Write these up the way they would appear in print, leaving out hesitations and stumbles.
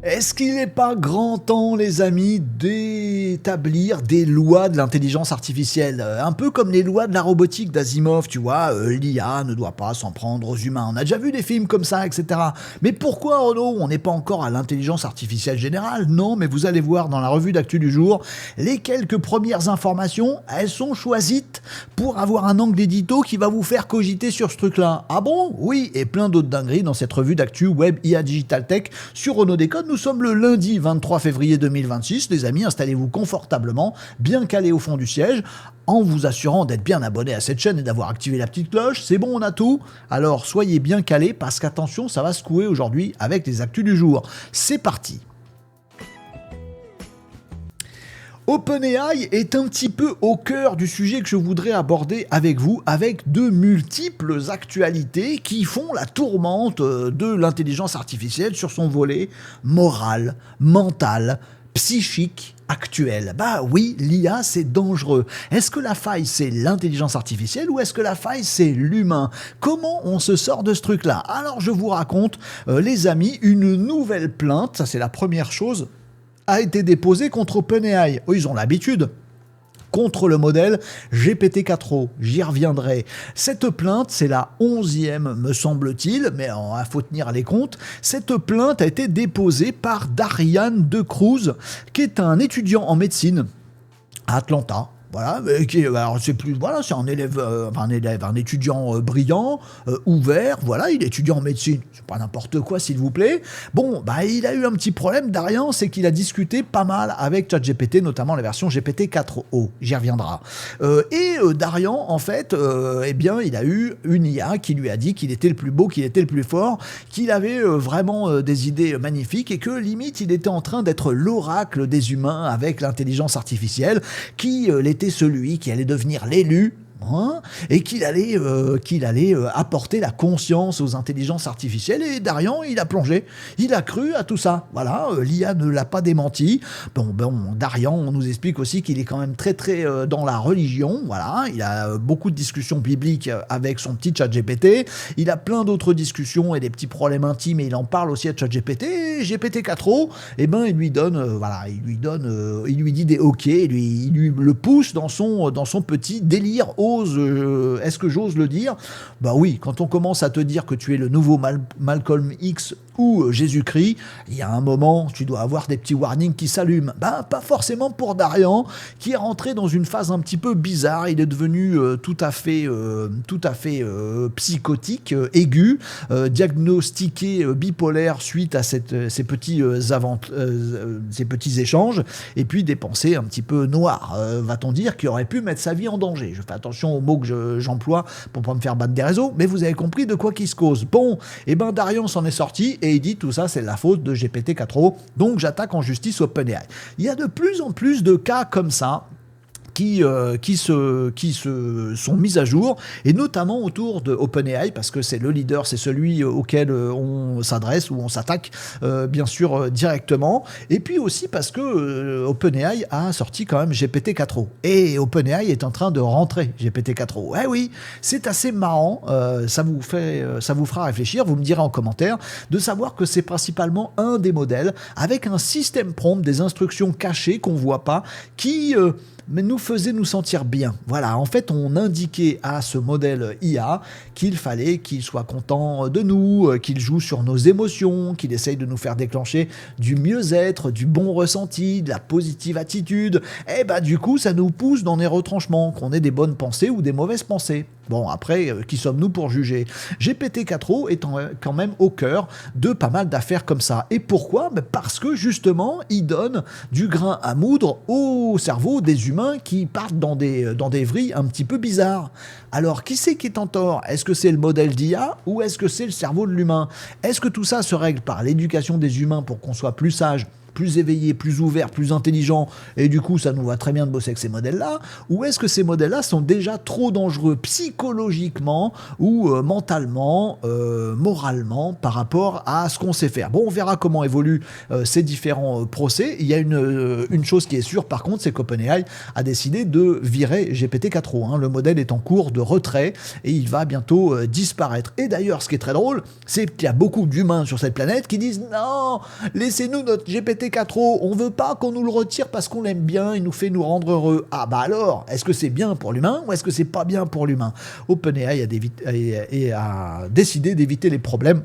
Est-ce qu'il n'est pas grand temps, les amis, d'établir des lois de l'intelligence artificielle? Un peu comme les lois de la robotique d'Asimov, tu vois, l'IA ne doit pas s'en prendre aux humains. On a déjà vu des films comme ça, etc. Mais pourquoi, Renaud, on n'est pas encore à l'intelligence artificielle générale? Non, mais vous allez voir dans la revue d'actu du jour, les quelques premières informations, elles sont choisies pour avoir un angle édito qui va vous faire cogiter sur ce truc-là. Ah bon? Oui, et plein d'autres dingueries dans cette revue d'actu Web IA Digital Tech sur Renaud Décode. Nous sommes le lundi 23 février 2026. Les amis, installez-vous confortablement, bien calés au fond du siège, en vous assurant d'être bien abonné à cette chaîne et d'avoir activé la petite cloche. C'est bon, on a tout? Alors soyez bien calés parce qu'attention, ça va secouer aujourd'hui avec les actus du jour. C'est parti! OpenAI est un petit peu au cœur du sujet que je voudrais aborder avec vous, avec de multiples actualités qui font la tourmente de l'intelligence artificielle sur son volet moral, mental, psychique, actuel. Bah oui, l'IA c'est dangereux. Est-ce que la faille c'est l'intelligence artificielle ou est-ce que la faille c'est l'humain? Comment on se sort de ce truc-là? Alors je vous raconte, les amis, une nouvelle plainte, ça c'est la première chose, a été déposé contre OpenAI. Ils ont l'habitude. Contre le modèle GPT-4o. J'y reviendrai. Cette plainte, c'est la 11e, me semble-t-il, mais il faut tenir les comptes. Cette plainte a été déposée par Darian De Cruz, qui est un étudiant en médecine à Atlanta. Voilà, alors c'est plus, voilà, c'est un élève, un étudiant brillant, ouvert, voilà, il est étudiant en médecine, c'est pas n'importe quoi s'il vous plaît. Bon, bah il a eu un petit problème, Darian, c'est qu'il a discuté pas mal avec ChatGPT, notamment la version GPT-4o, j'y reviendra. Darian, en fait, eh bien, il a eu une IA qui lui a dit qu'il était le plus beau, qu'il était le plus fort, qu'il avait vraiment des idées magnifiques et que limite il était en train d'être l'oracle des humains avec l'intelligence artificielle, qui était celui qui allait devenir l'élu, et qu'il allait apporter la conscience aux intelligences artificielles. Et Darian, il a plongé, il a cru à tout ça. Voilà, l'IA ne l'a pas démenti. Bon, Darian, on nous explique aussi qu'il est quand même très dans la religion. Voilà, il a beaucoup de discussions bibliques avec son petit ChatGPT. Il a plein d'autres discussions et des petits problèmes intimes et il en parle aussi à ChatGPT. Et GPT-4o, eh ben, il lui dit des OK, il lui le pousse dans son petit délire. Est-ce que j'ose le dire? Bah oui, quand on commence à te dire que tu es le nouveau Malcolm X ou Jésus-Christ, il y a un moment, tu dois avoir des petits warnings qui s'allument. Bah, pas forcément pour Darian, qui est rentré dans une phase un petit peu bizarre. Il est devenu tout à fait psychotique, aigu, diagnostiqué bipolaire suite à ces petits échanges, et puis des pensées un petit peu noires, va-t-on dire, qui aurait pu mettre sa vie en danger. Je fais attention aux mots que j'emploie pour pas me faire battre des réseaux, mais vous avez compris de quoi qu'il se cause. Bon, et ben Darian s'en est sorti et il dit tout ça c'est la faute de GPT-4o, donc j'attaque en justice OpenAI. Il y a de plus en plus de cas comme ça qui se sont mises à jour, et notamment autour de OpenAI, parce que c'est le leader, c'est celui auquel on s'adresse ou on s'attaque, bien sûr, directement, et puis aussi parce que OpenAI a sorti quand même GPT-4o, et OpenAI est en train de rentrer GPT-4o. Eh oui, c'est assez marrant, ça vous fera réfléchir, vous me direz en commentaire, de savoir que c'est principalement un des modèles, avec un système prompt, des instructions cachées qu'on voit pas, qui mais nous faisait nous sentir bien. Voilà, en fait, on indiquait à ce modèle IA qu'il fallait qu'il soit content de nous, qu'il joue sur nos émotions, qu'il essaye de nous faire déclencher du mieux-être, du bon ressenti, de la positive attitude. Et bah du coup, ça nous pousse dans des retranchements, qu'on ait des bonnes pensées ou des mauvaises pensées. Bon, après, qui sommes-nous pour juger? GPT-4o est quand même au cœur de pas mal d'affaires comme ça. Et pourquoi? Parce que justement, il donne du grain à moudre au cerveau des humains qui partent dans des vrilles un petit peu bizarres. Alors, qui c'est qui est en tort? Est-ce que c'est le modèle d'IA ou est-ce que c'est le cerveau de l'humain? Est-ce que tout ça se règle par l'éducation des humains pour qu'on soit plus sage plus éveillés, plus ouverts, plus intelligents, et du coup ça nous va très bien de bosser avec ces modèles-là, ou est-ce que ces modèles-là sont déjà trop dangereux psychologiquement ou mentalement, moralement par rapport à ce qu'on sait faire. Bon, on verra comment évoluent ces différents procès. Il y a une chose qui est sûre par contre, c'est qu'OpenAI a décidé de virer GPT-4o. Hein. Le modèle est en cours de retrait et il va bientôt disparaître. Et d'ailleurs, ce qui est très drôle, c'est qu'il y a beaucoup d'humains sur cette planète qui disent non, laissez-nous notre GPT-4o, on veut pas qu'on nous le retire parce qu'on l'aime bien, il nous fait nous rendre heureux. Ah bah alors, est-ce que c'est bien pour l'humain ou est-ce que c'est pas bien pour l'humain? OpenAI a décidé d'éviter les problèmes.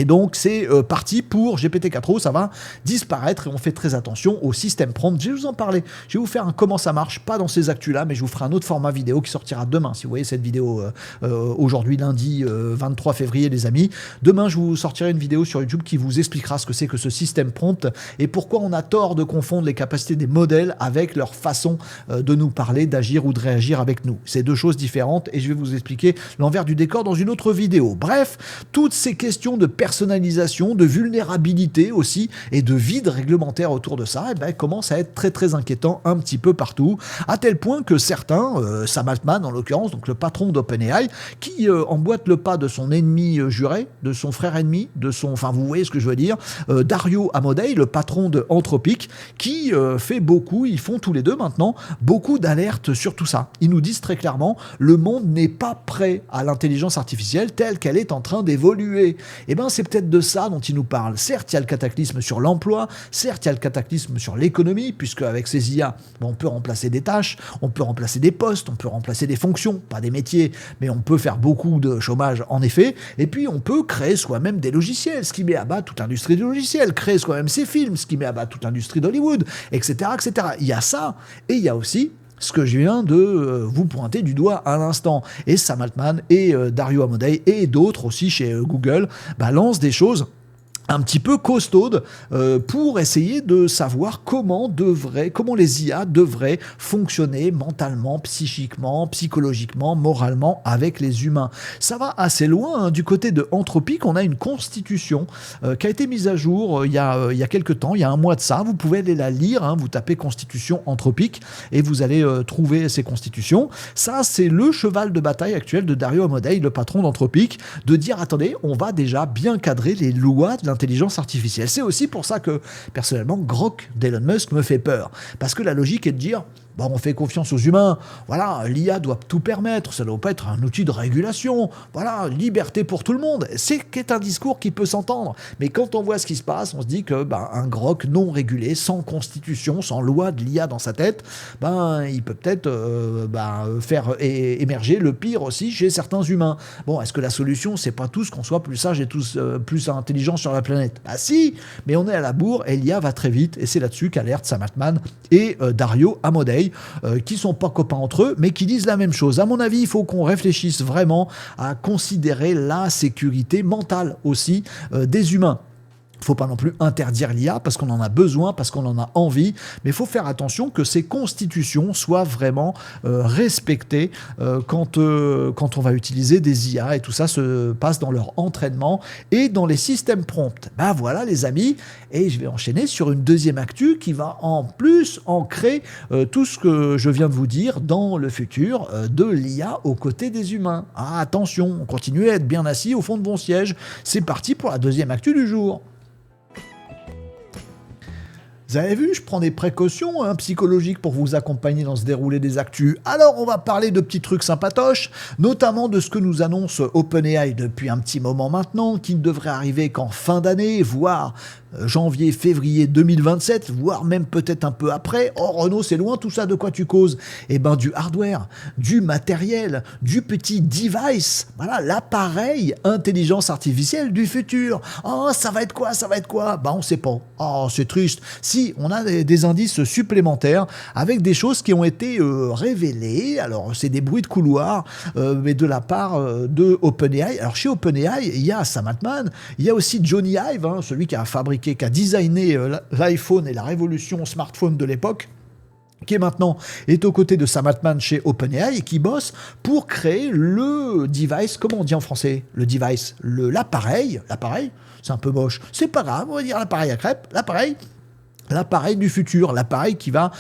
Et donc c'est parti pour GPT-4o, ça va disparaître et on fait très attention au système prompt. Je vais vous en parler, je vais vous faire un comment ça marche, pas dans ces actus là, mais je vous ferai un autre format vidéo qui sortira demain. Si vous voyez cette vidéo aujourd'hui lundi 23 février les amis, demain je vous sortirai une vidéo sur YouTube qui vous expliquera ce que c'est que ce système prompt et pourquoi on a tort de confondre les capacités des modèles avec leur façon de nous parler, d'agir ou de réagir avec nous. C'est deux choses différentes et je vais vous expliquer l'envers du décor dans une autre vidéo. Bref, toutes ces questions de personnalisation, de vulnérabilité aussi et de vide réglementaire autour de ça, eh ben, commence à être très très inquiétant un petit peu partout, à tel point que certains, Sam Altman en l'occurrence, donc le patron d'OpenAI, qui emboîte le pas de son ennemi juré, de son frère ennemi, de son, enfin vous voyez ce que je veux dire, Dario Amodei, le patron de Anthropic, qui fait beaucoup, ils font tous les deux maintenant beaucoup d'alertes sur tout ça. Ils nous disent très clairement, le monde n'est pas prêt à l'intelligence artificielle telle qu'elle est en train d'évoluer. Et ben c'est peut-être de ça dont il nous parle. Certes, il y a le cataclysme sur l'emploi, certes, il y a le cataclysme sur l'économie, puisque avec ces IA, on peut remplacer des tâches, on peut remplacer des postes, on peut remplacer des fonctions, pas des métiers, mais on peut faire beaucoup de chômage en effet, et puis on peut créer soi-même des logiciels, ce qui met à bas toute l'industrie du logiciel, créer soi-même ses films, ce qui met à bas toute l'industrie d'Hollywood, etc., etc. Il y a ça, et il y a aussi ce que je viens de vous pointer du doigt à l'instant. Et Sam Altman et Dario Amodei et d'autres aussi chez Google lancent des choses un petit peu costaude pour essayer de savoir comment les IA devraient fonctionner mentalement, psychiquement, psychologiquement, moralement avec les humains. Ça va assez loin. Hein. Du côté de Anthropic, on a une constitution qui a été mise à jour il y a quelques temps, il y a un mois de ça. Vous pouvez aller la lire, hein. Vous tapez Constitution Anthropic et vous allez trouver ces constitutions. Ça, c'est le cheval de bataille actuel de Dario Amodei, le patron d'Anthropic, de dire attendez, on va déjà bien cadrer les lois de l'intelligence artificielle. C'est aussi pour ça que, personnellement, Grok d'Elon Musk me fait peur. Parce que la logique est de dire bon, on fait confiance aux humains, voilà, l'IA doit tout permettre, ça ne doit pas être un outil de régulation, voilà, liberté pour tout le monde. C'est un discours qui peut s'entendre. Mais quand on voit ce qui se passe, on se dit que un Grok non régulé, sans constitution, sans loi de l'IA dans sa tête, il peut peut-être faire émerger le pire aussi chez certains humains. Bon, est-ce que la solution, c'est pas tous qu'on soit plus sages et tous plus intelligents sur la planète? Bah si, mais on est à la bourre et l'IA va très vite et c'est là-dessus qu'alerte Sam Altman et Dario Amodei, qui sont pas copains entre eux, mais qui disent la même chose. À mon avis, il faut qu'on réfléchisse vraiment à considérer la sécurité mentale aussi des humains. Il ne faut pas non plus interdire l'IA parce qu'on en a besoin, parce qu'on en a envie, mais il faut faire attention que ces constitutions soient vraiment respectées quand on va utiliser des IA et tout ça se passe dans leur entraînement et dans les systèmes prompts. Ben voilà les amis, et je vais enchaîner sur une deuxième actu qui va en plus ancrer tout ce que je viens de vous dire dans le futur de l'IA aux côtés des humains. Ah, attention, on continue à être bien assis au fond de mon siège. C'est parti pour la deuxième actu du jour. Vous avez vu, je prends des précautions psychologiques pour vous accompagner dans ce déroulé des actus. Alors, on va parler de petits trucs sympatoches, notamment de ce que nous annonce OpenAI depuis un petit moment maintenant, qui ne devrait arriver qu'en fin d'année, voire janvier, février 2027, voire même peut-être un peu après. Oh Renaud, c'est loin tout ça, de quoi tu causes? Eh ben du hardware, du matériel, du petit device, voilà, l'appareil intelligence artificielle du futur. Oh, ça va être quoi? Ça va être quoi? On sait pas. Oh, c'est triste. Si, on a des indices supplémentaires avec des choses qui ont été révélées. Alors, c'est des bruits de couloir, mais de la part de OpenAI. Alors, chez OpenAI, il y a Sam Altman, il y a aussi Johnny Ive, celui qui a fabriqué, qui a designé l'iPhone et la révolution smartphone de l'époque, qui est aux côtés de Sam Altman chez OpenAI et qui bosse pour créer le device, comment on dit en français? Le device, l'appareil, c'est un peu moche, c'est pas grave, on va dire l'appareil à crêpes, l'appareil l'appareil du futur, l'appareil qui va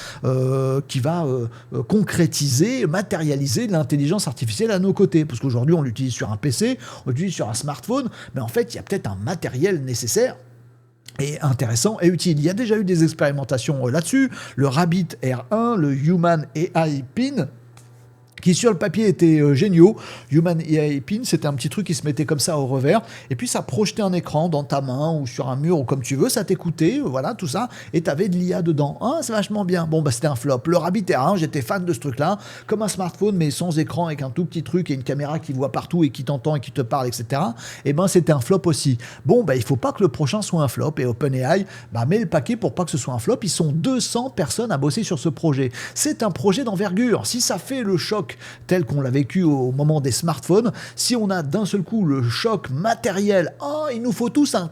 concrétiser, matérialiser l'intelligence artificielle à nos côtés. Parce qu'aujourd'hui, on l'utilise sur un PC, on l'utilise sur un smartphone, mais en fait, il y a peut-être un matériel nécessaire et intéressant et utile. Il y a déjà eu des expérimentations là-dessus, le Rabbit R1, le Human AI Pin, qui sur le papier étaient géniaux. Human AI Pin, c'était un petit truc qui se mettait comme ça au revers, et puis ça projetait un écran dans ta main ou sur un mur ou comme tu veux, ça t'écoutait, voilà, tout ça, et t'avais de l'IA dedans. Ah, c'est vachement bien. Bon, bah c'était un flop. Le Rabbit R1, j'étais fan de ce truc-là, comme un smartphone, mais sans écran, avec un tout petit truc et une caméra qui voit partout et qui t'entend et qui te parle, etc. Et ben c'était un flop aussi. Bon, bah il faut pas que le prochain soit un flop, et OpenAI met le paquet pour pas que ce soit un flop. Ils sont 200 personnes à bosser sur ce projet. C'est un projet d'envergure. Si ça fait le choc tel qu'on l'a vécu au moment des smartphones, si on a d'un seul coup le choc matériel, il nous faut tous un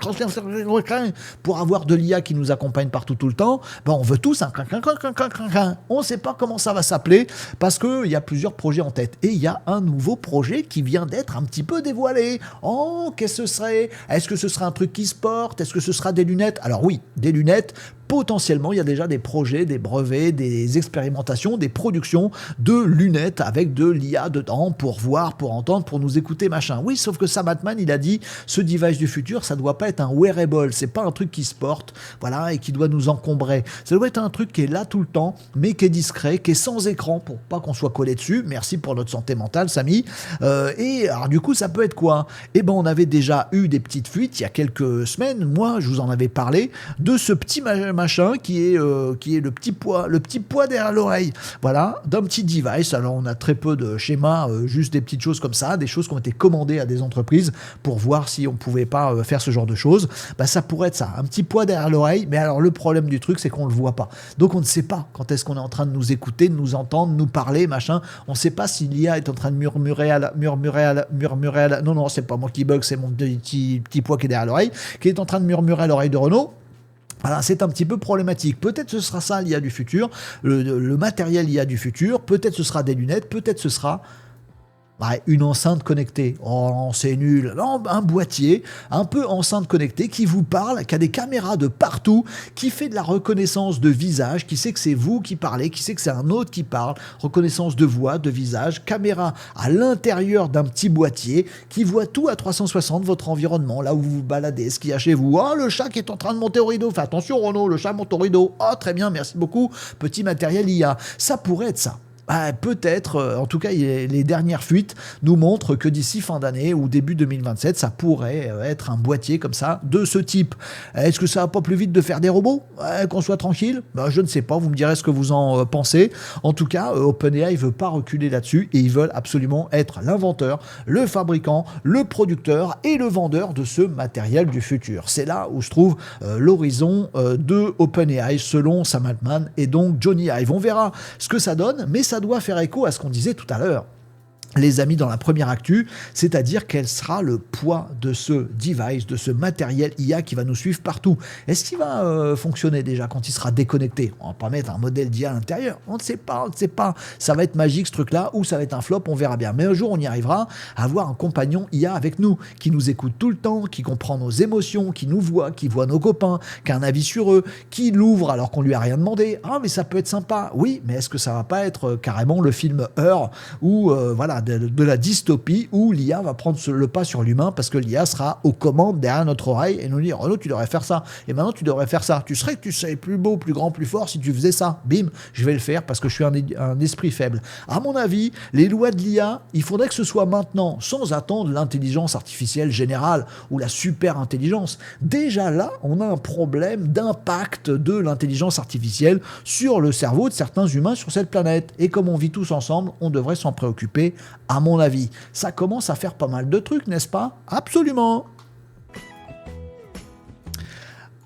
pour avoir de l'IA qui nous accompagne partout tout le temps, on veut tous un on ne sait pas comment ça va s'appeler, parce qu'il y a plusieurs projets en tête, et il y a un nouveau projet qui vient d'être un petit peu dévoilé. Qu'est-ce que ce serait? Est-ce que ce sera un truc qui se porte? Est-ce que ce sera des lunettes? Alors oui, des lunettes. Potentiellement, il y a déjà des projets, des brevets, des expérimentations, des productions de lunettes avec de l'IA dedans pour voir, pour entendre, pour nous écouter, machin. Oui, sauf que Sam Altman, il a dit, ce device du futur, ça doit pas être un wearable, c'est pas un truc qui se porte, voilà, et qui doit nous encombrer. Ça doit être un truc qui est là tout le temps, mais qui est discret, qui est sans écran pour pas qu'on soit collé dessus. Merci pour notre santé mentale, Samy. Et alors du coup, ça peut être quoi? On avait déjà eu des petites fuites il y a quelques semaines. Moi, je vous en avais parlé de ce petit machin qui est le petit poids derrière l'oreille, voilà, d'un petit device. Alors on a très peu de schémas, juste des petites choses comme ça, des choses qui ont été commandées à des entreprises pour voir si on pouvait pas faire ce genre de choses. Ça pourrait être ça, un petit poids derrière l'oreille, mais alors le problème du truc, c'est qu'on le voit pas, donc on ne sait pas quand est-ce qu'on est en train de nous écouter, de nous entendre, de nous parler, machin. On ne sait pas si l'IA est en train de murmurer à la... Non, c'est pas moi qui bug, c'est mon petit poids qui est derrière l'oreille, qui est en train de murmurer à l'oreille de Renaud. Voilà, c'est un petit peu problématique. Peut-être ce sera ça l'IA du futur, le matériel IA du futur, peut-être ce sera des lunettes, peut-être ce sera une enceinte connectée. Oh, c'est nul. Non, un boîtier, un peu enceinte connectée, qui vous parle, qui a des caméras de partout, qui fait de la reconnaissance de visage, qui sait que c'est vous qui parlez, qui sait que c'est un autre qui parle, reconnaissance de voix, de visage, caméra à l'intérieur d'un petit boîtier, qui voit tout à 360, votre environnement, là où vous vous baladez, ce qu'il y a chez vous. Le chat qui est en train de monter au rideau. Fais attention, Renaud, le chat monte au rideau. Très bien, merci beaucoup. Petit matériel IA. Ça pourrait être ça. Peut-être, en tout cas, les dernières fuites nous montrent que d'ici fin d'année ou début 2027, ça pourrait être un boîtier comme ça, de ce type. Est-ce que ça va pas plus vite de faire des robots? Qu'on soit tranquille? Je ne sais pas, vous me direz ce que vous en pensez. En tout cas, OpenAI veut pas reculer là-dessus, et ils veulent absolument être l'inventeur, le fabricant, le producteur et le vendeur de ce matériel du futur. C'est là où se trouve l'horizon de OpenAI, selon Sam Altman et donc Jony Ive. On verra ce que ça donne, mais ça doit faire écho à ce qu'on disait tout à l'heure, les amis, dans la première actu, c'est-à-dire quel sera le poids de ce device, de ce matériel IA qui va nous suivre partout. Est-ce qu'il va fonctionner déjà quand il sera déconnecté? On va pas mettre un modèle d'IA à l'intérieur, on ne sait pas. Ça va être magique ce truc-là, ou ça va être un flop, on verra bien. Mais un jour, on y arrivera à avoir un compagnon IA avec nous, qui nous écoute tout le temps, qui comprend nos émotions, qui nous voit, qui voit nos copains, qui a un avis sur eux, qui l'ouvre alors qu'on lui a rien demandé. Mais ça peut être sympa. Oui, mais est-ce que ça va pas être carrément le film Her, ou voilà, de la dystopie où l'IA va prendre le pas sur l'humain, parce que l'IA sera aux commandes derrière notre oreille et nous dire: Renaud, tu devrais faire ça, et maintenant tu devrais faire ça. Tu serais plus beau, plus grand, plus fort si tu faisais ça. Bim, je vais le faire parce que je suis un esprit faible. À mon avis, les lois de l'IA, il faudrait que ce soit maintenant, sans attendre l'intelligence artificielle générale ou la super intelligence. Déjà là, on a un problème d'impact de l'intelligence artificielle sur le cerveau de certains humains sur cette planète. Et comme on vit tous ensemble, on devrait s'en préoccuper, à mon avis. Ça commence à faire pas mal de trucs, n'est-ce pas? Absolument.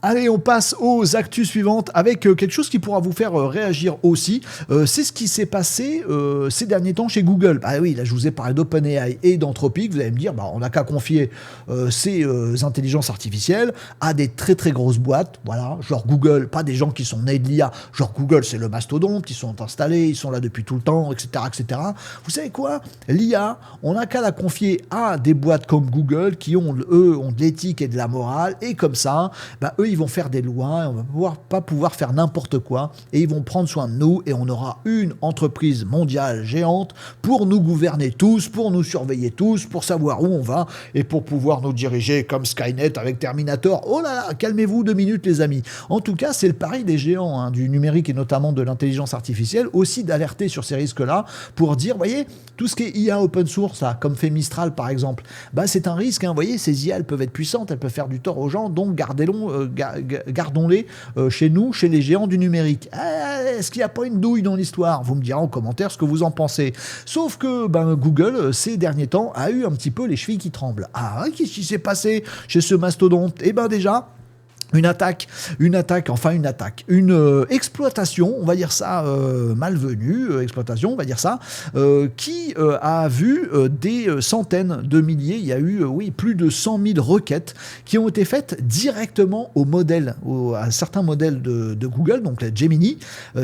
Allez, on passe aux actus suivantes avec quelque chose qui pourra vous faire réagir aussi. C'est ce qui s'est passé ces derniers temps chez Google. Oui, là je vous ai parlé d'OpenAI et d'Anthropic. Vous allez me dire, on n'a qu'à confier ces intelligences artificielles à des très très grosses boîtes. Voilà, genre Google, pas des gens qui sont nés de l'IA. Genre Google, c'est le mastodonte, ils sont installés, ils sont là depuis tout le temps, etc., etc. Vous savez quoi? L'IA, on n'a qu'à la confier à des boîtes comme Google qui eux ont de l'éthique et de la morale, et comme ça, eux ils vont faire des lois, et on va pas pouvoir faire n'importe quoi, et ils vont prendre soin de nous, et on aura une entreprise mondiale géante pour nous gouverner tous, pour nous surveiller tous, pour savoir où on va, et pour pouvoir nous diriger comme Skynet avec Terminator. Oh là là, calmez-vous 2 minutes les amis. En tout cas, c'est le pari des géants hein, du numérique et notamment de l'intelligence artificielle, aussi d'alerter sur ces risques-là, pour dire, voyez, tout ce qui est IA open source, là, comme fait Mistral par exemple, bah, c'est un risque, hein, vous voyez, ces IA, elles peuvent être puissantes, elles peuvent faire du tort aux gens, donc gardons-les chez nous, chez les géants du numérique. Est-ce qu'il n'y a pas une douille dans l'histoire? Vous me direz en commentaire ce que vous en pensez. Sauf que Google, ces derniers temps, a eu un petit peu les chevilles qui tremblent. Ah, qu'est-ce qui s'est passé chez ce mastodonte? Eh ben déjà, une exploitation, on va dire ça, malvenue, exploitation, on va dire ça, qui a vu des centaines de milliers, il y a eu, plus de 100 000 requêtes qui ont été faites directement au modèle, à certains modèles de Google, donc la Gemini,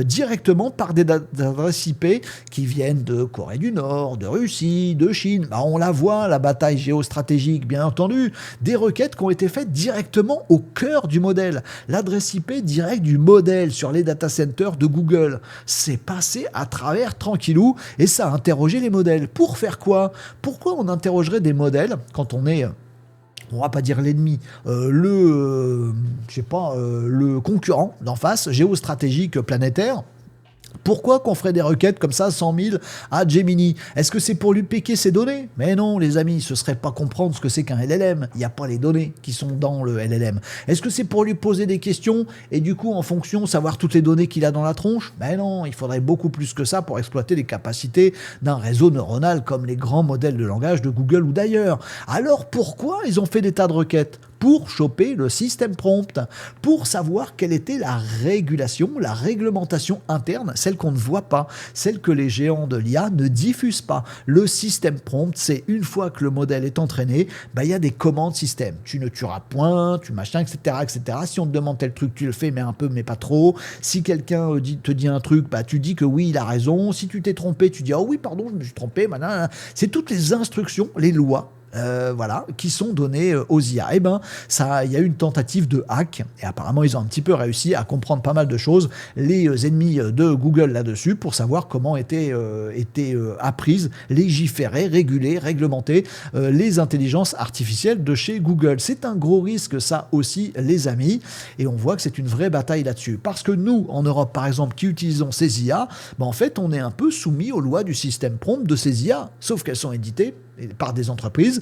directement par des adresses IP qui viennent de Corée du Nord, de Russie, de Chine. On la voit, la bataille géostratégique, bien entendu, des requêtes qui ont été faites directement au cœur du modèle. L'adresse IP directe du modèle sur les data centers de Google. C'est passé à travers tranquillou et ça a interrogé les modèles. Pour faire quoi? Pourquoi on interrogerait des modèles quand on est... on va pas dire l'ennemi, le concurrent d'en face, géostratégique planétaire? Pourquoi qu'on ferait des requêtes comme ça, 100 000 à Gemini? Est-ce que c'est pour lui piquer ses données? Mais non, les amis, ce serait pas comprendre ce que c'est qu'un LLM. Il n'y a pas les données qui sont dans le LLM. Est-ce que c'est pour lui poser des questions et du coup, en fonction, savoir toutes les données qu'il a dans la tronche? Mais non, il faudrait beaucoup plus que ça pour exploiter les capacités d'un réseau neuronal comme les grands modèles de langage de Google ou d'ailleurs. Alors pourquoi ils ont fait des tas de requêtes? Pour choper le système prompt, pour savoir quelle était la régulation, la réglementation interne, celle qu'on ne voit pas, celle que les géants de l'IA ne diffusent pas. Le système prompt, c'est une fois que le modèle est entraîné, il y a des commandes système. Tu ne tueras point, tu machin, etc., etc. Si on te demande tel truc, tu le fais, mais un peu, mais pas trop. Si quelqu'un te dit un truc, tu dis que oui, il a raison. Si tu t'es trompé, tu dis oh oui, pardon, je me suis trompé. C'est toutes les instructions, les lois. Qui sont donnés aux IA. Il y a eu une tentative de hack, et apparemment ils ont un petit peu réussi à comprendre pas mal de choses, les ennemis de Google là-dessus, pour savoir comment étaient apprises, légiférées, régulées, réglementées les intelligences artificielles de chez Google. C'est un gros risque ça aussi les amis, et on voit que c'est une vraie bataille là-dessus, parce que nous, en Europe par exemple, qui utilisons ces IA, en fait on est un peu soumis aux lois du système prompt de ces IA, sauf qu'elles sont éditées par des entreprises,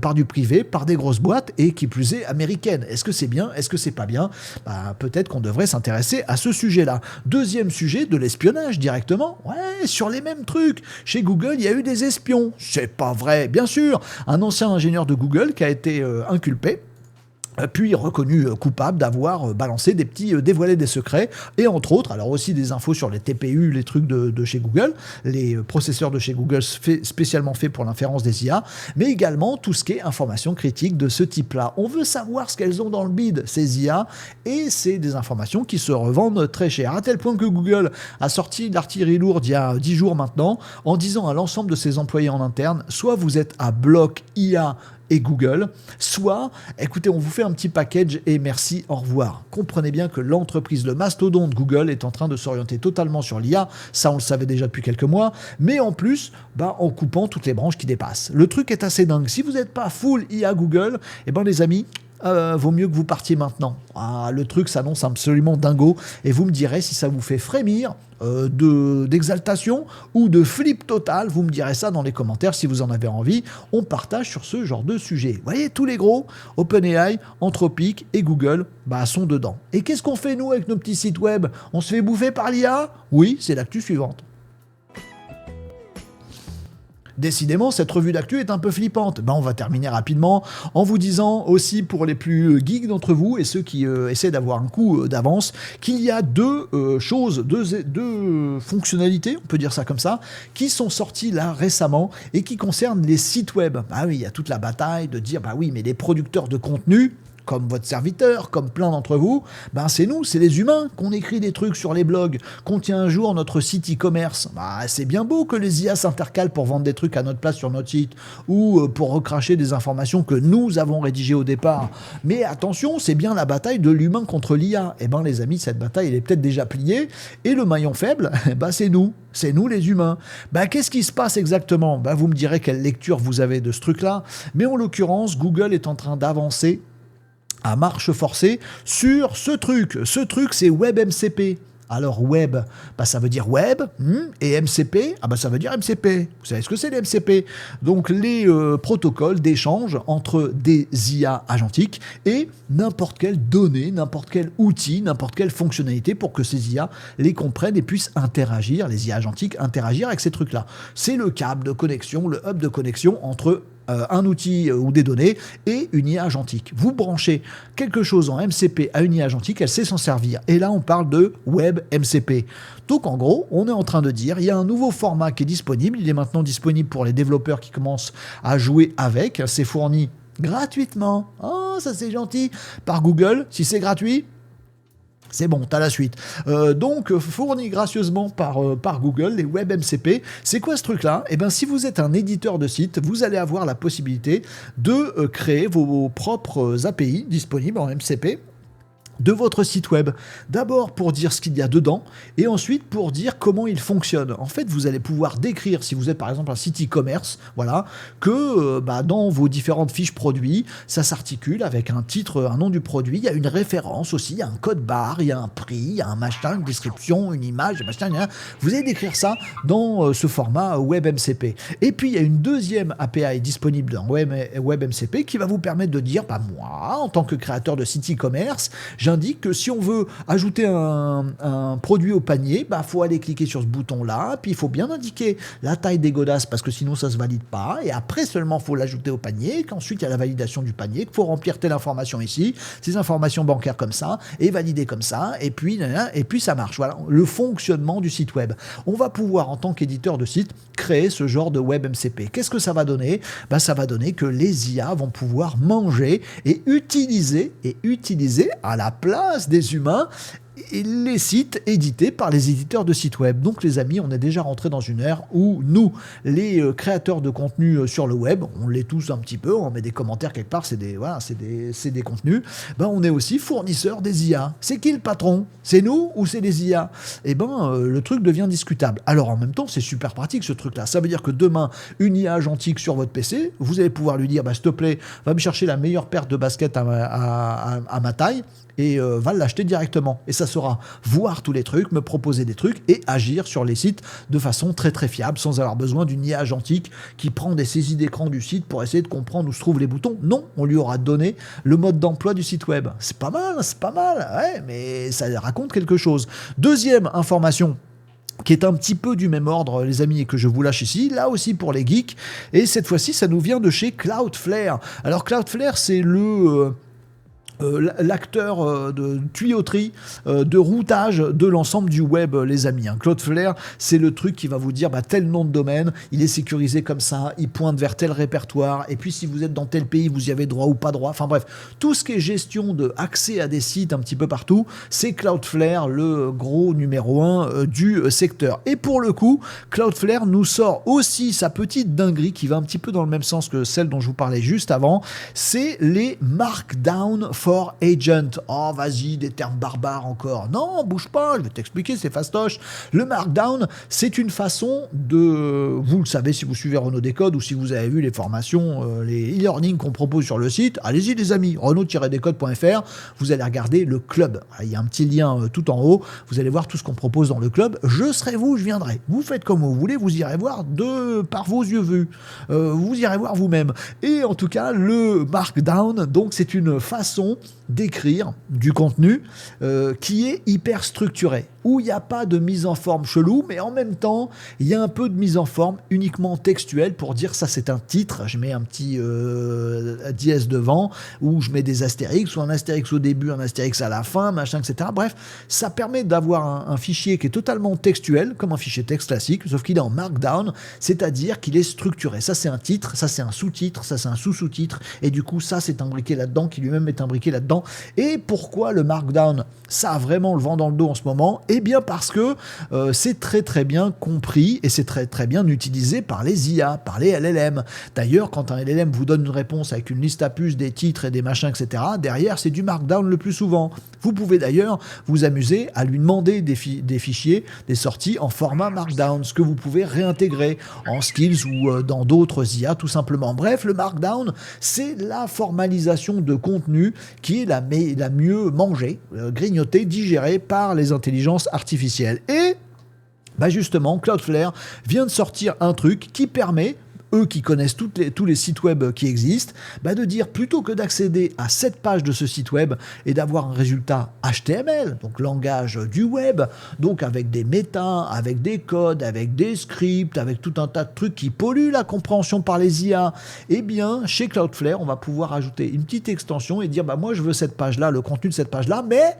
par du privé, par des grosses boîtes et qui plus est américaines. Est-ce que c'est bien? Est-ce que c'est pas bien? Peut-être qu'on devrait s'intéresser à ce sujet-là. Deuxième sujet, de l'espionnage directement. Ouais, sur les mêmes trucs. Chez Google, il y a eu des espions. C'est pas vrai, bien sûr. Un ancien ingénieur de Google qui a été inculpé, puis reconnu coupable d'avoir balancé dévoilé des secrets, et entre autres, alors aussi des infos sur les TPU, les trucs de chez Google, les processeurs de chez Google spécialement faits pour l'inférence des IA, mais également tout ce qui est information critique de ce type-là. On veut savoir ce qu'elles ont dans le bide, ces IA, et c'est des informations qui se revendent très cher, à tel point que Google a sorti l'artillerie lourde il y a 10 jours maintenant, en disant à l'ensemble de ses employés en interne, soit vous êtes à bloc IA et Google, soit, écoutez, on vous fait un petit package et merci, au revoir. Comprenez bien que l'entreprise, le mastodonte Google est en train de s'orienter totalement sur l'IA, ça on le savait déjà depuis quelques mois, mais en plus, en coupant toutes les branches qui dépassent. Le truc est assez dingue. Si vous n'êtes pas full IA Google, les amis, vaut mieux que vous partiez maintenant. Le truc s'annonce absolument dingo, et vous me direz si ça vous fait frémir d'exaltation ou de flip total. Vous me direz ça dans les commentaires si vous en avez envie. On partage sur ce genre de sujet. Vous voyez, tous les gros, OpenAI, Anthropic et Google, sont dedans. Et qu'est-ce qu'on fait nous avec nos petits sites web? On se fait bouffer par l'IA? Oui, c'est l'actu suivante. Décidément, cette revue d'actu est un peu flippante. On va terminer rapidement en vous disant aussi, pour les plus geeks d'entre vous et ceux qui essaient d'avoir un coup d'avance, qu'il y a deux fonctionnalités, on peut dire ça comme ça, qui sont sorties là récemment et qui concernent les sites web. Oui, il y a toute la bataille de dire, oui, mais les producteurs de contenu, comme votre serviteur, comme plein d'entre vous, ben c'est nous, c'est les humains qu'on écrit des trucs sur les blogs, qu'on tient un jour notre site e-commerce. Bah, c'est bien beau que les IA s'intercalent pour vendre des trucs à notre place sur notre site ou pour recracher des informations que nous avons rédigées au départ. Mais attention, c'est bien la bataille de l'humain contre l'IA. Eh ben les amis, cette bataille, elle est peut-être déjà pliée et le maillon faible, bah, c'est nous. C'est nous les humains. Bah, qu'est-ce qui se passe exactement? Bah, vous me direz quelle lecture vous avez de ce truc-là. Mais en l'occurrence, Google est en train d'avancer à marche forcée sur ce truc. Ce truc, c'est WebMCP. Alors web, bah, ça veut dire web, et MCP, ah bah, ça veut dire MCP. Vous savez ce que c'est les MCP? Donc les protocoles d'échange entre des IA agentiques et n'importe quelle donnée, n'importe quel outil, n'importe quelle fonctionnalité pour que ces IA les comprennent et puissent interagir, les IA agentiques interagir avec ces trucs-là. C'est le câble de connexion, le hub de connexion entre un outil ou des données et une IA agentique. Vous branchez quelque chose en MCP à une IA agentique, elle sait s'en servir. Et là, on parle de Web MCP. Donc, en gros, on est en train de dire, il y a un nouveau format qui est disponible. Il est maintenant disponible pour les développeurs qui commencent à jouer avec. C'est fourni gratuitement. Oh, ça c'est gentil. Par Google, si c'est gratuit. C'est bon, t'as la suite. Donc, fourni gracieusement par Google, les WebMCP. C'est quoi ce truc-là? Eh bien, si vous êtes un éditeur de site, vous allez avoir la possibilité de créer vos propres API disponibles en MCP de votre site web. D'abord pour dire ce qu'il y a dedans et ensuite pour dire comment il fonctionne. En fait, vous allez pouvoir décrire, si vous êtes par exemple un site e-commerce, voilà, que dans vos différentes fiches produits, ça s'articule avec un titre, un nom du produit, il y a une référence aussi, il y a un code barre, il y a un prix, il y a un machin, une description, une image, machin, vous allez décrire ça dans ce format WebMCP. Et puis il y a une deuxième API disponible dans WebMCP qui va vous permettre de dire, moi, en tant que créateur de site e-commerce, j'indique que si on veut ajouter un produit au panier, faut aller cliquer sur ce bouton-là, puis il faut bien indiquer la taille des godasses parce que sinon ça se valide pas, et après seulement il faut l'ajouter au panier, qu'ensuite il y a la validation du panier, qu'il faut remplir telle information ici, ces informations bancaires comme ça, et valider comme ça, et puis ça marche. Voilà le fonctionnement du site web. On va pouvoir en tant qu'éditeur de site créer ce genre de web MCP. Qu'est-ce que ça va donner? Ça va donner que les IA vont pouvoir manger et utiliser à la place des humains et les sites édités par les éditeurs de sites web. Donc les amis, on est déjà rentré dans une ère où nous, les créateurs de contenu sur le web, on l'est tous un petit peu, on met des commentaires quelque part, c'est des contenus, on est aussi fournisseurs des IA. C'est qui le patron? C'est nous ou c'est les IA? Le truc devient discutable. Alors en même temps, c'est super pratique ce truc-là. Ça veut dire que demain, une IA agentique sur votre PC, vous allez pouvoir lui dire, s'il te plaît, va me chercher la meilleure paire de baskets à ma taille, et va l'acheter directement. Et ça sera voir tous les trucs, me proposer des trucs et agir sur les sites de façon très très fiable sans avoir besoin d'une IA agentique qui prend des saisies d'écran du site pour essayer de comprendre où se trouvent les boutons. Non, on lui aura donné le mode d'emploi du site web. C'est pas mal, ouais, mais ça raconte quelque chose. Deuxième information qui est un petit peu du même ordre, les amis, et que je vous lâche ici, là aussi pour les geeks, et cette fois-ci, ça nous vient de chez Cloudflare. Alors Cloudflare, c'est l'acteur de tuyauterie, de routage de l'ensemble du web, les amis. Cloudflare, c'est le truc qui va vous dire tel nom de domaine, il est sécurisé comme ça, il pointe vers tel répertoire, et puis si vous êtes dans tel pays, vous y avez droit ou pas droit. Enfin bref, tout ce qui est gestion de accès à des sites un petit peu partout, c'est Cloudflare, le gros numéro 1 du secteur. Et pour le coup, Cloudflare nous sort aussi sa petite dinguerie qui va un petit peu dans le même sens que celle dont je vous parlais juste avant, c'est les Markdown for Agent. Oh, vas-y, des termes barbares encore. Non, bouge pas, je vais t'expliquer, c'est fastoche. Le Markdown, c'est une façon de... Vous le savez si vous suivez Renaud Décode ou si vous avez vu les formations, les e-learning qu'on propose sur le site. Allez-y les amis, renaud-décode.fr, vous allez regarder le club. Il y a un petit lien tout en haut, vous allez voir tout ce qu'on propose dans le club. Je serai vous, je viendrai. Vous faites comme vous voulez, vous irez voir par vos yeux vus. Vous irez voir vous-même. Et en tout cas, le Markdown, donc c'est une façon d'écrire du contenu qui est hyper structuré. où il n'y a pas de mise en forme chelou, mais en même temps, il y a un peu de mise en forme uniquement textuelle pour dire ça c'est un titre, je mets un petit dièse devant, ou je mets des astérix, ou un astérix au début, un astérix à la fin, machin, etc. Bref, ça permet d'avoir un fichier qui est totalement textuel, comme un fichier texte classique, sauf qu'il est en Markdown, c'est-à-dire qu'il est structuré. Ça c'est un titre, ça c'est un sous-titre, ça c'est un sous-sous-titre, et du coup ça c'est imbriqué là-dedans, qui lui-même est imbriqué là-dedans. Et pourquoi le Markdown, ça a vraiment le vent dans le dos en ce moment? Eh bien parce que c'est très très bien compris, et c'est très très bien utilisé par les IA, par les LLM. D'ailleurs, quand un LLM vous donne une réponse avec une liste à puces, des titres et des machins, etc., derrière c'est du Markdown le plus souvent. Vous pouvez d'ailleurs vous amuser à lui demander des fichiers, des sorties en format Markdown, ce que vous pouvez réintégrer en Skills ou dans d'autres IA tout simplement. Bref, le Markdown, c'est la formalisation de contenu qui est la mieux mangée, grignotée, digérée par les intelligences artificielles. Et bah justement, Cloudflare vient de sortir un truc qui permet, eux qui connaissent tous les sites web qui existent, bah de dire plutôt que d'accéder à cette page de ce site web et d'avoir un résultat HTML, donc langage du web, donc avec des méta, avec des codes, avec des scripts, avec tout un tas de trucs qui polluent la compréhension par les IA, eh bien chez Cloudflare, on va pouvoir ajouter une petite extension et dire bah moi je veux cette page-là, le contenu de cette page-là, mais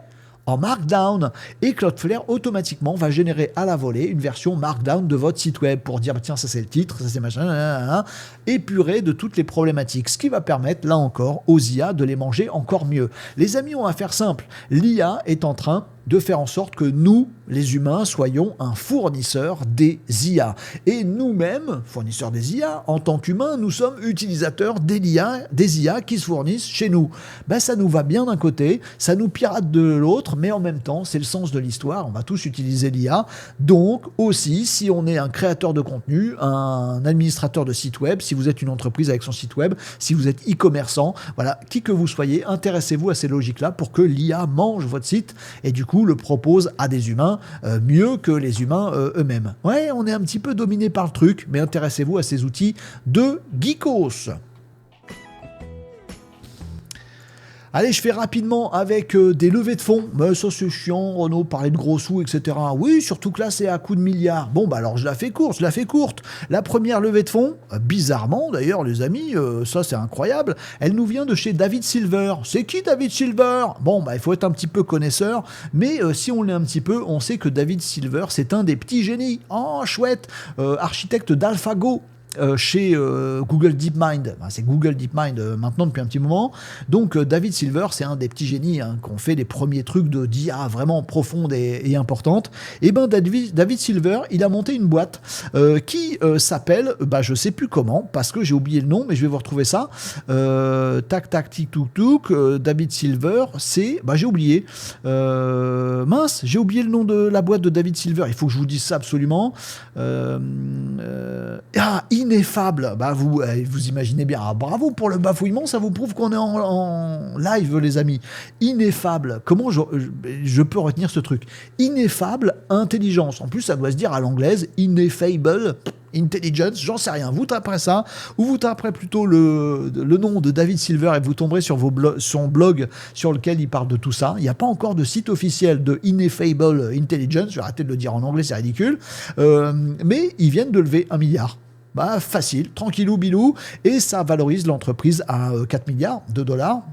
en Markdown, et Cloudflare automatiquement va générer à la volée une version Markdown de votre site web pour dire bah, tiens ça c'est le titre, ça c'est machin, épurer de toutes les problématiques, ce qui va permettre là encore aux IA de les manger encore mieux. Les amis, on va faire simple, l'IA est en train de faire en sorte que nous, les humains, soyons un fournisseur des IA. Et nous-mêmes, fournisseurs des IA, en tant qu'humains, nous sommes utilisateurs des IA qui se fournissent chez nous. Ben, ça nous va bien d'un côté, ça nous pirate de l'autre, mais en même temps, c'est le sens de l'histoire, on va tous utiliser l'IA. Donc aussi, si on est un créateur de contenu, un administrateur de site web, si vous êtes une entreprise avec son site web, si vous êtes e-commerçant, voilà, qui que vous soyez, intéressez-vous à ces logiques-là pour que l'IA mange votre site et du coup le propose à des humains mieux que les humains eux-mêmes. Ouais, on est un petit peu dominé par le truc, mais intéressez-vous à ces outils de geekos. Allez, je fais rapidement avec des levées de fonds. Mais ça, c'est chiant, Renaud, parler de gros sous, etc. Oui, surtout que là, c'est à coups de milliards. Bon, bah alors, je la fais courte. La première levée de fonds, bizarrement, d'ailleurs, les amis, ça, c'est incroyable, elle nous vient de chez David Silver. C'est qui, David Silver? Bon, bah, il faut être un petit peu connaisseur, mais si on l'est un petit peu, on sait que David Silver, c'est un des petits génies. Oh, chouette, architecte d'AlphaGo. Chez Google DeepMind, c'est Google DeepMind maintenant depuis un petit moment. Donc David Silver, c'est un des petits génies qui ont fait les premiers trucs de d'IA vraiment profonde et importante. Et ben David Silver, il a monté une boîte qui s'appelle, je sais plus comment, parce que j'ai oublié le nom, mais je vais vous retrouver ça. David Silver, c'est, j'ai oublié. J'ai oublié le nom de la boîte de David Silver. Il faut que je vous dise ça absolument. Ineffable, vous imaginez bien, bravo pour le bafouillement, ça vous prouve qu'on est en live les amis. Ineffable, comment je peux retenir ce truc? Ineffable intelligence, en plus ça doit se dire à l'anglaise, ineffable intelligence, j'en sais rien, vous taperez ça, ou vous taperez plutôt le nom de David Silver et vous tomberez sur son blog sur lequel il parle de tout ça. Il n'y a pas encore de site officiel de Ineffable Intelligence, je vais arrêter de le dire en anglais, c'est ridicule, mais ils viennent de lever 1 milliard. Facile, tranquillou bilou, et ça valorise l'entreprise à 4 milliards de dollars.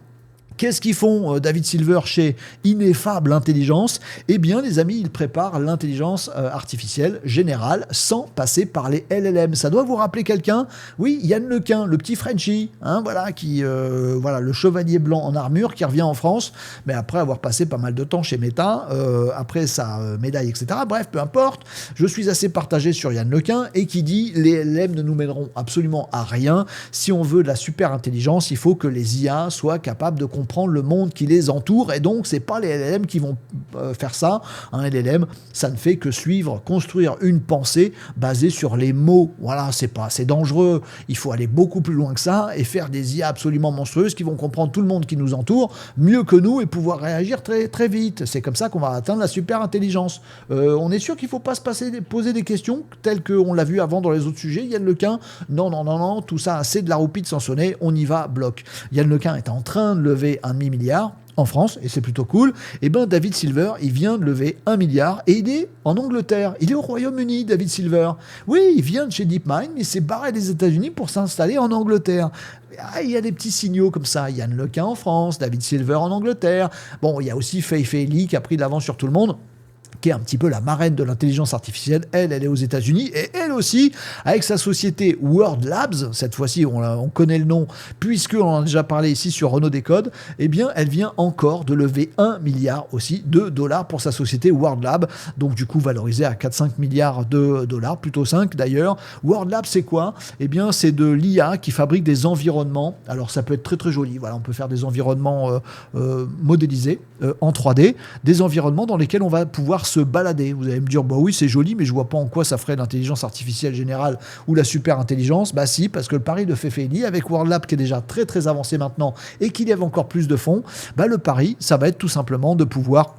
Qu'est-ce qu'ils font, David Silver, chez Ineffable Intelligence? Eh bien, les amis, ils préparent l'intelligence artificielle générale sans passer par les LLM. Ça doit vous rappeler quelqu'un? Oui, Yann Lequin, le petit Frenchie, le chevalier blanc en armure qui revient en France, mais après avoir passé pas mal de temps chez Meta, après sa médaille, etc. Bref, peu importe, je suis assez partagé sur Yann Lequin et qui dit les LLM ne nous mèneront absolument à rien. Si on veut de la super intelligence, il faut que les IA soient capables de comprendre le monde qui les entoure, et donc c'est pas les LLM qui vont faire ça. Un LLM, ça ne fait que construire une pensée basée sur les mots. Voilà, c'est dangereux. Il faut aller beaucoup plus loin que ça et faire des IA absolument monstrueuses qui vont comprendre tout le monde qui nous entoure mieux que nous et pouvoir réagir très très vite. C'est comme ça qu'on va atteindre la super intelligence. On est sûr qu'il faut pas poser des questions telles qu'on l'a vu avant dans les autres sujets. Yann Lequin, non, tout ça, c'est de la roupie de Sansonnet, on y va bloc. Yann Lequin est en train de lever lever 1,5 milliard en France, et c'est plutôt cool. Et ben David Silver, il vient de lever 1 milliard, et il est en Angleterre. Il est au Royaume-Uni, David Silver. Oui, il vient de chez DeepMind, mais il s'est barré des États-Unis pour s'installer en Angleterre. Ah, il y a des petits signaux comme ça. Yann Lequin en France, David Silver en Angleterre. Bon, il y a aussi Fei Fei Li qui a pris de l'avance sur tout le monde, qui est un petit peu la marraine de l'intelligence artificielle. Elle est aux États-Unis, et elle aussi, avec sa société World Labs, cette fois-ci on connaît le nom, puisqu'on en a déjà parlé ici sur Renault Décode, eh bien elle vient encore de lever 1 milliard aussi de dollars pour sa société World Lab, donc du coup valorisée à 4-5 milliards de dollars, plutôt 5 d'ailleurs. World Lab, c'est quoi? Eh bien c'est de l'IA qui fabrique des environnements, alors ça peut être très très joli, voilà, on peut faire des environnements modélisés en 3D, des environnements dans lesquels on va pouvoir se balader. Vous allez me dire, bah oui, c'est joli, mais je vois pas en quoi ça ferait l'intelligence artificielle générale ou la super intelligence. Bah si, parce que le pari de Fei Fei Li, avec World Lab qui est déjà très très avancé maintenant et qui lève encore plus de fonds, bah le pari, ça va être tout simplement de pouvoir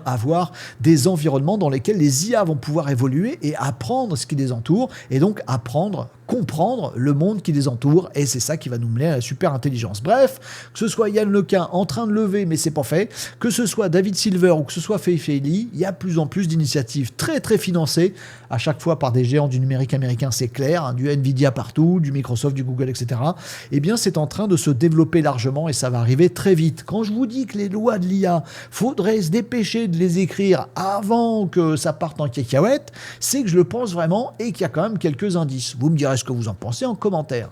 avoir des environnements dans lesquels les IA vont pouvoir évoluer et apprendre ce qui les entoure, et donc comprendre le monde qui les entoure, et c'est ça qui va nous mener à la super intelligence. Bref, que ce soit Yann Lequin en train de lever, mais c'est pas fait, que ce soit David Silver ou que ce soit Fei Fei Li, il y a plus en plus d'initiatives très très financées, à chaque fois par des géants du numérique américain, c'est clair, hein, du Nvidia partout, du Microsoft, du Google, etc. Eh bien, c'est en train de se développer largement, et ça va arriver très vite. Quand je vous dis que les lois de l'IA, faudrait se dépêcher de les écrire avant que ça parte en cacahuète, c'est que je le pense vraiment, et qu'il y a quand même quelques indices. Vous me direz ce que vous en pensez en commentaire.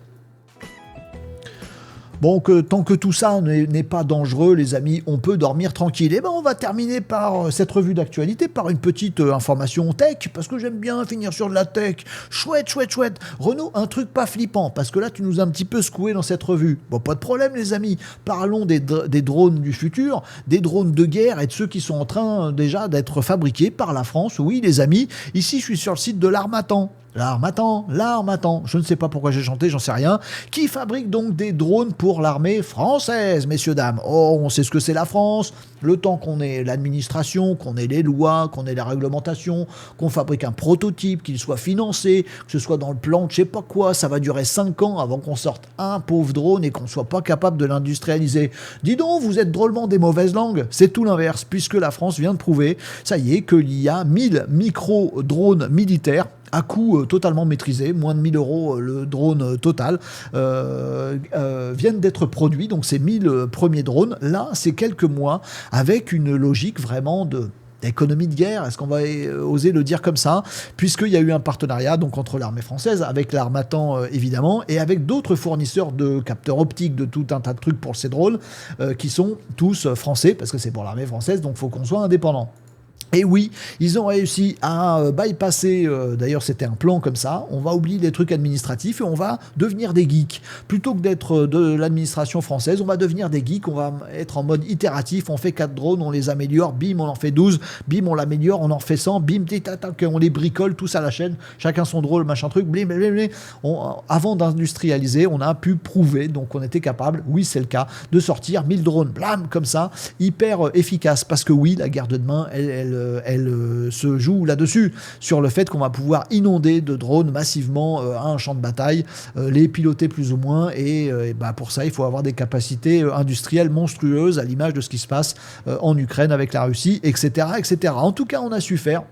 Bon, tant que tout ça n'est pas dangereux, les amis, on peut dormir tranquille. Et ben, on va terminer par cette revue d'actualité, par une petite information tech, parce que j'aime bien finir sur de la tech. Chouette, chouette, chouette. Renaud, un truc pas flippant, parce que là, tu nous as un petit peu secoué dans cette revue. Bon, pas de problème, les amis. Parlons des drones du futur, des drones de guerre et de ceux qui sont en train déjà d'être fabriqués par la France. Oui, les amis, ici, je suis sur le site de l'Harmattan. L'Harmattan, je ne sais pas pourquoi j'ai chanté, j'en sais rien, qui fabrique donc des drones pour l'armée française, messieurs, dames. Oh, on sait ce que c'est la France, le temps qu'on ait l'administration, qu'on ait les lois, qu'on ait la réglementation, qu'on fabrique un prototype, qu'il soit financé, que ce soit dans le plan de je sais pas quoi, ça va durer 5 ans avant qu'on sorte un pauvre drone et qu'on soit pas capable de l'industrialiser. Dis donc, vous êtes drôlement des mauvaises langues, c'est tout l'inverse, puisque la France vient de prouver, ça y est, qu'il y a 1000 micro-drones militaires à coût totalement maîtrisé, moins de 1 000 € le drone total, viennent d'être produits, donc ces 1000 premiers drones, là, c'est quelques mois, avec une logique vraiment d'économie de guerre, est-ce qu'on va oser le dire comme ça, puisqu'il y a eu un partenariat donc entre l'armée française, avec l'Harmattan évidemment, et avec d'autres fournisseurs de capteurs optiques, de tout un tas de trucs pour ces drones, qui sont tous français, parce que c'est pour l'armée française, donc il faut qu'on soit indépendant. Et oui, ils ont réussi à bypasser, d'ailleurs c'était un plan comme ça, on va oublier les trucs administratifs et on va devenir des geeks. Plutôt que d'être de l'administration française, on va devenir des geeks, on va être en mode itératif, on fait 4 drones, on les améliore, bim, on en fait 12, bim, on l'améliore, on en fait 100, bim, on les bricole tous à la chaîne, chacun son drone, machin truc, blim, blim, blim. Avant d'industrialiser, on a pu prouver, donc on était capable, oui c'est le cas, de sortir 1000 drones, blam, comme ça, hyper efficace, parce que oui, la guerre de demain, elle se joue là-dessus, sur le fait qu'on va pouvoir inonder de drones massivement à un champ de bataille, les piloter plus ou moins, et pour ça, il faut avoir des capacités industrielles monstrueuses, à l'image de ce qui se passe en Ukraine avec la Russie, etc., etc. En tout cas, on a su faire.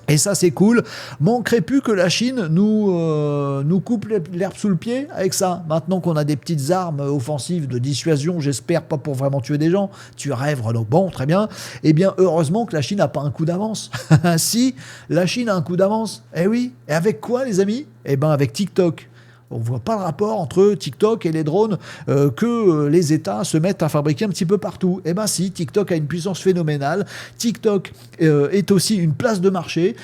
Et ça, c'est cool. Manquerait plus que la Chine nous coupe l'herbe sous le pied avec ça. Maintenant qu'on a des petites armes offensives de dissuasion, j'espère pas pour vraiment tuer des gens. Tu rêves, Renaud. Bon, très bien. Eh bien, heureusement que la Chine n'a pas un coup d'avance. Si, la Chine a un coup d'avance. Eh oui. Et avec quoi, les amis? Eh bien, avec TikTok. On ne voit pas le rapport entre TikTok et les drones que les États se mettent à fabriquer un petit peu partout. Eh bien si, TikTok a une puissance phénoménale. TikTok est aussi une place de marché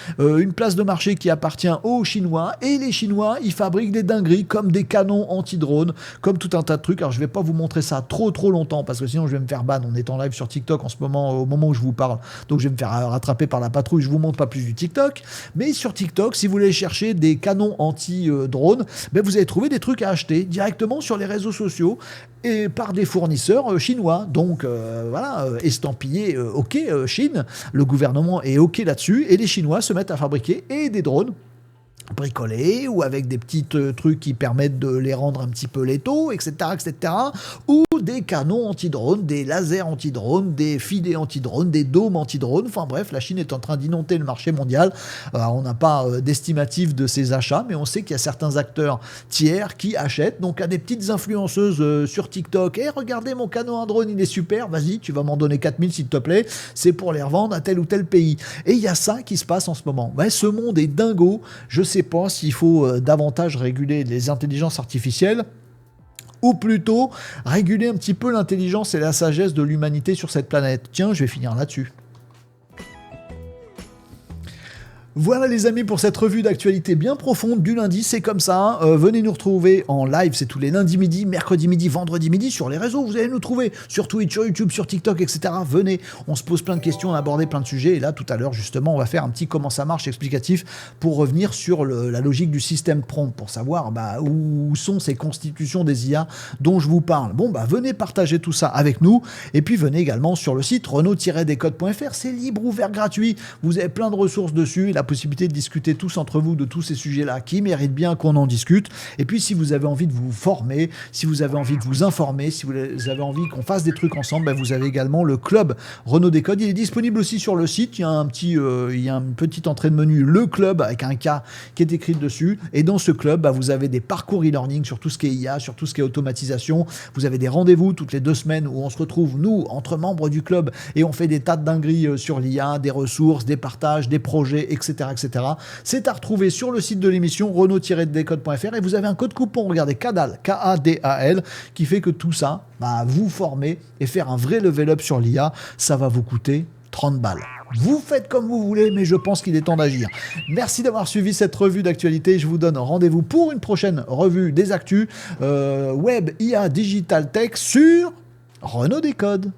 qui appartient aux Chinois. Et les Chinois, ils fabriquent des dingueries comme des canons anti-drones, comme tout un tas de trucs. Alors je ne vais pas vous montrer ça trop longtemps parce que sinon je vais me faire ban. On est en live sur TikTok en ce moment, au moment où je vous parle. Donc je vais me faire rattraper par la patrouille. Je ne vous montre pas plus du TikTok. Mais sur TikTok, si vous voulez chercher des canons anti-drones, vous allez trouver des trucs à acheter directement sur les réseaux sociaux et par des fournisseurs chinois. Donc voilà, estampillé OK Chine, le gouvernement est OK là-dessus et les Chinois se mettent à fabriquer et des drones bricolés ou avec des petits trucs qui permettent de les rendre un petit peu létaux, etc., etc., ou des canons anti-drones, des lasers anti-drones, des filets anti-drones, des dômes anti-drones. Enfin bref, la Chine est en train d'inonder le marché mondial. On n'a pas d'estimatif de ces achats, mais on sait qu'il y a certains acteurs tiers qui achètent. Donc à des petites influenceuses sur TikTok, regardez mon canon à drone, il est super, vas-y, tu vas m'en donner 4000 s'il te plaît, c'est pour les revendre à tel ou tel pays. Et il y a ça qui se passe en ce moment. Ouais, ce monde est dingo. Je sais pas s'il faut davantage réguler les intelligences artificielles ou plutôt réguler un petit peu l'intelligence et la sagesse de l'humanité sur cette planète. Tiens, je vais finir là-dessus. Voilà les amis pour cette revue d'actualité bien profonde du lundi, c'est comme ça. Venez nous retrouver en live, c'est tous les lundis midi, mercredi midi, vendredi midi sur les réseaux. Vous allez nous trouver sur Twitch, sur YouTube, sur TikTok, etc. Venez, on se pose plein de questions, on a abordé plein de sujets. Et là, tout à l'heure, justement, on va faire un petit comment ça marche explicatif pour revenir sur la logique du système prompt, pour savoir où sont ces constitutions des IA dont je vous parle. Bon, venez partager tout ça avec nous. Et puis, venez également sur le site renault-descodes.fr. C'est libre, ouvert, gratuit. Vous avez plein de ressources dessus. La possibilité de discuter tous entre vous de tous ces sujets-là qui méritent bien qu'on en discute. Et puis, si vous avez envie de vous former, si vous avez envie de vous informer, si vous avez envie qu'on fasse des trucs ensemble, vous avez également le club Renault Décode. Il est disponible aussi sur le site. Il y a une petite entrée de menu, le club, avec un K qui est écrit dessus. Et dans ce club, vous avez des parcours e-learning sur tout ce qui est IA, sur tout ce qui est automatisation. Vous avez des rendez-vous toutes les 2 semaines où on se retrouve, nous, entre membres du club, et on fait des tas de dingueries sur l'IA, des ressources, des partages, des projets, etc., etc. C'est à retrouver sur le site de l'émission renault-décode.fr et vous avez un code coupon, regardez, KADAL, K-A-D-A-L, qui fait que tout ça, vous former et faire un vrai level up sur l'IA, ça va vous coûter 30 balles. Vous faites comme vous voulez, mais je pense qu'il est temps d'agir. Merci d'avoir suivi cette revue d'actualité. Je vous donne rendez-vous pour une prochaine revue des actus web, IA, digital tech sur Renault Décode.